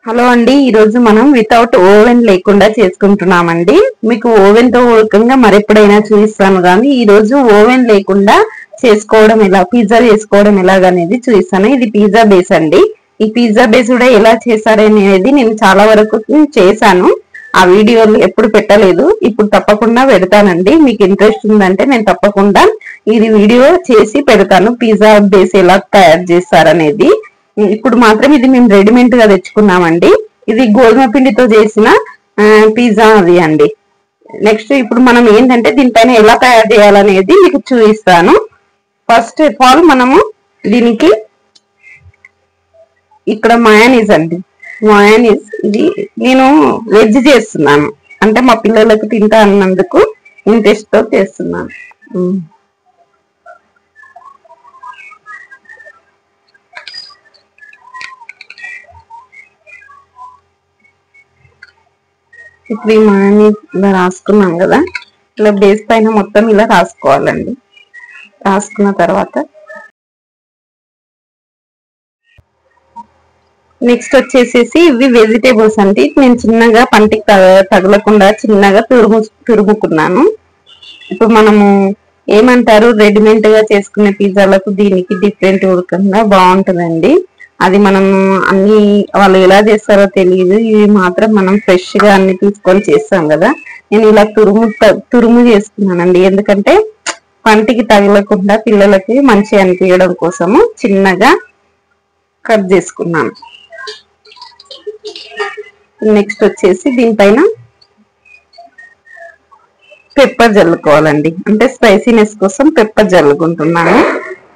Hello అండి, ఈ రోజు మనం వితౌట్ ఓవెన్ లేకుండా చేసుకుంటున్నామండి. మీకు ఓవెన్ తో ఉడకంగా మరెప్పుడైనా చూపిస్తాను కానీ ఈ రోజు ఓవెన్ లేకుండా చేసుకోవడం ఎలా, పిజ్జా చేసుకోవడం ఎలాగనేది చూపిస్తాను. ఇది పిజ్జా బేస్ అండి. ఈ పిజ్జా బేస్ కూడా ఎలా చేశారనేది నేను చాలా వరకు చేశాను. ఆ వీడియోలు ఎప్పుడు పెట్టలేదు, ఇప్పుడు తప్పకుండా పెడతానండి. మీకు ఇంట్రెస్ట్ ఉందంటే నేను తప్పకుండా ఇది వీడియో చేసి పెడతాను. పిజ్జా బేస్ ఎలా తయారు చేస్తారనేది. ఇప్పుడు మాత్రం ఇది మేము రెడీమేడ్ గా తెచ్చుకున్నామండి. ఇది గోధుమ పిండితో చేసిన పిజ్జా అది అండి. నెక్స్ట్ ఇప్పుడు మనం ఏంటంటే దీనిపైన ఎలా తయారు చేయాలనేది మీకు చూపిస్తాను. ఫస్ట్ ఆఫ్ ఆల్ మనము దీనికి ఇక్కడ మయోనీస్ అండి, మయోనీస్ ఇది నేను వెజ్ చేస్తున్నాను, అంటే మా పిల్లలకు తింటా అన్నందుకు ఇంట్రెస్ట్ తో చేస్తున్నాను. ఇప్పుడు ఈ మయోనీస్ ఇలా రాసుకున్నాం కదా, ఇలా బేస్ పైన మొత్తం ఇలా రాసుకోవాలండి. రాసుకున్న తర్వాత నెక్స్ట్ వచ్చేసేసి ఇవి వెజిటేబుల్స్ అండి. నేను చిన్నగా పంటికి తగలకుండా చిన్నగా తురుముకున్నాను. ఇప్పుడు మనము ఏమంటారు, రెడీమేడ్ గా చేసుకునే పిజ్జాలకు దీనికి డిఫరెంట్ ఉడకంగా బాగుంటుందండి. అది మనం అన్ని వాళ్ళు ఎలా చేస్తారో తెలియదు, ఇవి మాత్రం మనం ఫ్రెష్ గా అన్ని తీసుకొని చేస్తాం కదా. నేను ఇలా తురుము చేసుకున్నానండి, ఎందుకంటే పంటికి తగలకుండా పిల్లలకి మంచి అనిపించడం కోసము చిన్నగా కట్ చేసుకున్నాను. నెక్స్ట్ వచ్చేసి దీనిపైన పెప్పర్ జల్లుకోవాలండి, అంటే స్పైసీనెస్ కోసం పెప్పర్ జల్లుకుంటున్నాను.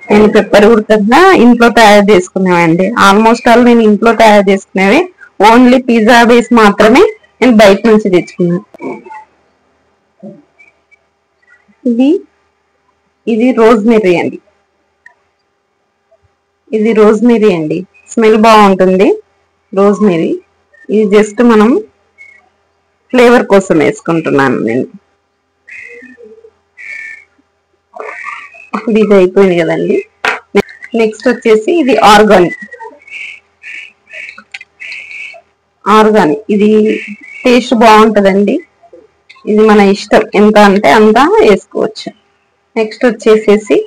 నేను పెప్పర్ ఉడకంగా ఇంట్లో తయారు చేసుకునేవండి. ఆల్మోస్ట్ ఆల్ నేను ఇంట్లో తయారు చేసుకునేవి. ఓన్లీ పిజ్జా బేస్ మాత్రమే నేను బయట నుంచి తెచ్చుకున్నాను. ఇది రోజ్మెరీ అండి, ఇది రోజ్మెరీ అండి, స్మెల్ బాగుంటుంది రోజ్మెరీ. ఇది జస్ట్ మనం ఫ్లేవర్ కోసం వేసుకుంటున్నాను నేను. ఇది అయిపోయింది కదండి. నెక్స్ట్ వచ్చేసి ఇది ఆర్గానిక్, ఇది టేస్ట్ బాగుంటదండి. ఇది మన ఇష్టం, ఎంత అంటే అంత వేసుకోవచ్చు. నెక్స్ట్ వచ్చేసేసి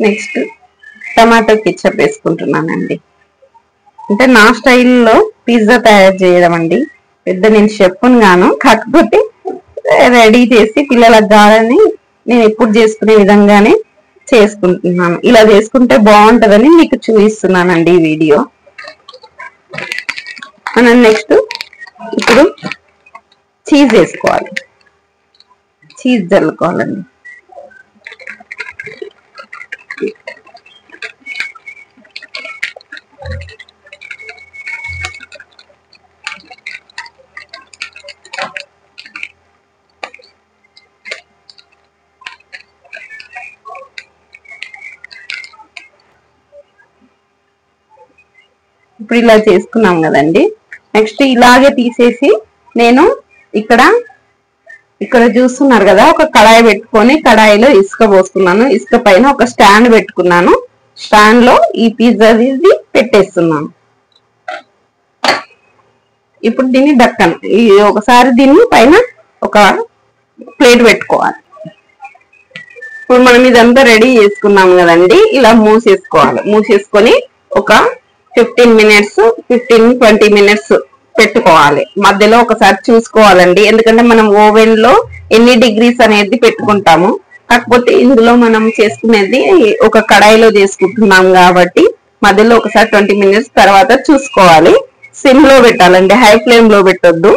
నెక్స్ట్ టమాటో కెచప్ వేసుకుంటున్నానండి. అంటే నా స్టైల్లో పిజ్జా తయారు చేయడం అండి. పెద్ద నేను షెఫ్ని గాను, కాకపోతే రెడీ చేసి పిల్లలకు కావాలని నేను ఎప్పుడు చేసుకునే విధంగానే చేసుకుంటున్నాను. ఇలా చేసుకుంటే బాగుంటదని మీకు చూపిస్తున్నానండి ఈ వీడియో. మనం నెక్స్ట్ ఇప్పుడు చీజ్ వేసుకోవాలి, చీజ్ జల్లుకోవాలండి. ఇప్పుడు ఇలా చేసుకున్నాం కదండి. నెక్స్ట్ ఇలాగే తీసేసి నేను ఇక్కడ చూస్తున్నారు కదా, ఒక కడాయి పెట్టుకొని కడాయిలో ఇసుక పోసుకున్నాను. ఇసుక పైన ఒక స్టాండ్ పెట్టుకున్నాను. స్టాండ్ లో ఈ పిజ్జా పెట్టేస్తున్నాను. ఇప్పుడు దీన్ని దక్కను, ఒకసారి దీన్ని పైన ఒక ప్లేట్ పెట్టుకోవాలి. ఇప్పుడు మనం ఇదంతా రెడీ చేసుకున్నాం కదండి, ఇలా మూసేసుకోవాలి. మూసేసుకొని ఒక 15-20 మినిట్స్ పెట్టుకోవాలి. మధ్యలో ఒకసారి చూసుకోవాలండి, ఎందుకంటే మనం ఓవెన్ లో ఎన్ని డిగ్రీస్ అనేది పెట్టుకుంటాము. కాకపోతే ఇందులో మనం చేసుకునేది ఒక కడాయిలో చేసుకుంటున్నాం కాబట్టి మధ్యలో ఒకసారి 20 మినిట్స్ తర్వాత చూసుకోవాలి. సిమ్ లో పెట్టాలండి, హై ఫ్లేమ్ లో పెట్టొద్దు,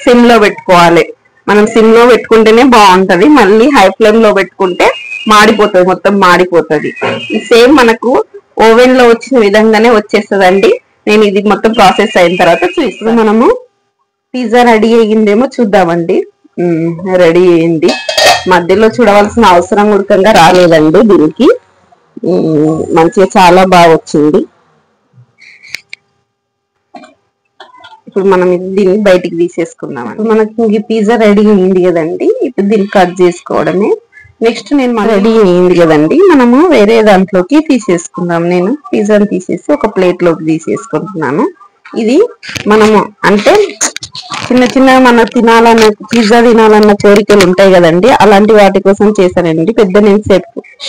సిమ్ లో పెట్టుకోవాలి. మనం సిమ్ లో పెట్టుకుంటేనే బాగుంటది, మళ్ళీ హై ఫ్లేమ్ లో పెట్టుకుంటే మాడిపోతుంది, మొత్తం మాడిపోతుంది. సేమ్ మనకు ఓవెన్ లో వచ్చిన విధంగానే వచ్చేస్తుందండి. నేను ఇది మొత్తం ప్రాసెస్ అయిన తర్వాత ఇప్పుడు మనము పిజ్జా రెడీ అయ్యిందేమో చూద్దామండి. రెడీ అయ్యింది, మధ్యలో చూడవలసిన అవసరం ఉడకంగా రాలేదండి. దీనికి మంచిగా చాలా బాగా వచ్చింది. ఇప్పుడు మనం దీన్ని బయటికి తీసేసుకున్నాం. మనకి పిజ్జా రెడీ అయింది కదండి. ఇప్పుడు దీన్ని కట్ చేసుకోవడమే. నెక్స్ట్ నేను రెడీ అయింది కదండి, మనము వేరే దాంట్లోకి తీసేసుకుందాం. నేను పిజ్జాని తీసేసి ఒక ప్లేట్ లోకి తీసేసుకుంటున్నాను. ఇది మనము అంటే చిన్న చిన్న మన పిజ్జా తినాలన్న కోరికలు ఉంటాయి కదండి, అలాంటి వాటి కోసం చేశానండి. పెద్ద నేను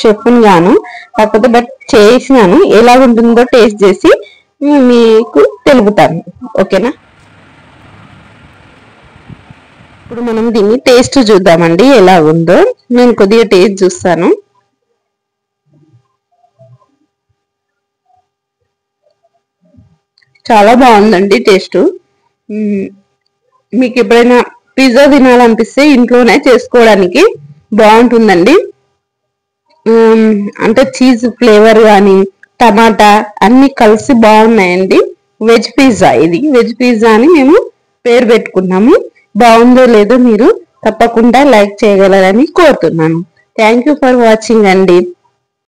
షెఫ్ని గాను, కాకపోతే బట్ చేసినాను. ఎలా ఉంటుందో టేస్ట్ చేసి మీకు తెలుపుతాను, ఓకేనా. ఇప్పుడు మనం దీన్ని టేస్ట్ చూద్దామండి ఎలా ఉందో. నేను కొద్దిగా టేస్ట్ చూస్తాను. చాలా బాగుందండి టేస్ట్. మీకు ఎప్పుడైనా పిజ్జా తినాలనిపిస్తే ఇంట్లోనే చేసుకోవడానికి బాగుంటుందండి. అంటే చీజ్ ఫ్లేవర్ కానీ టమాటా అన్ని కలిసి బాగున్నాయండి. వెజ్ పిజ్జా, ఇది వెజ్ పిజ్జా అని మేము పేరు పెట్టుకున్నాము. బాగుందో లేదో మీరు తప్పకుండా లైక్ చేయగలరని కోరుతున్నాను. థ్యాంక్ యూ ఫర్ వాచింగ్ అండి.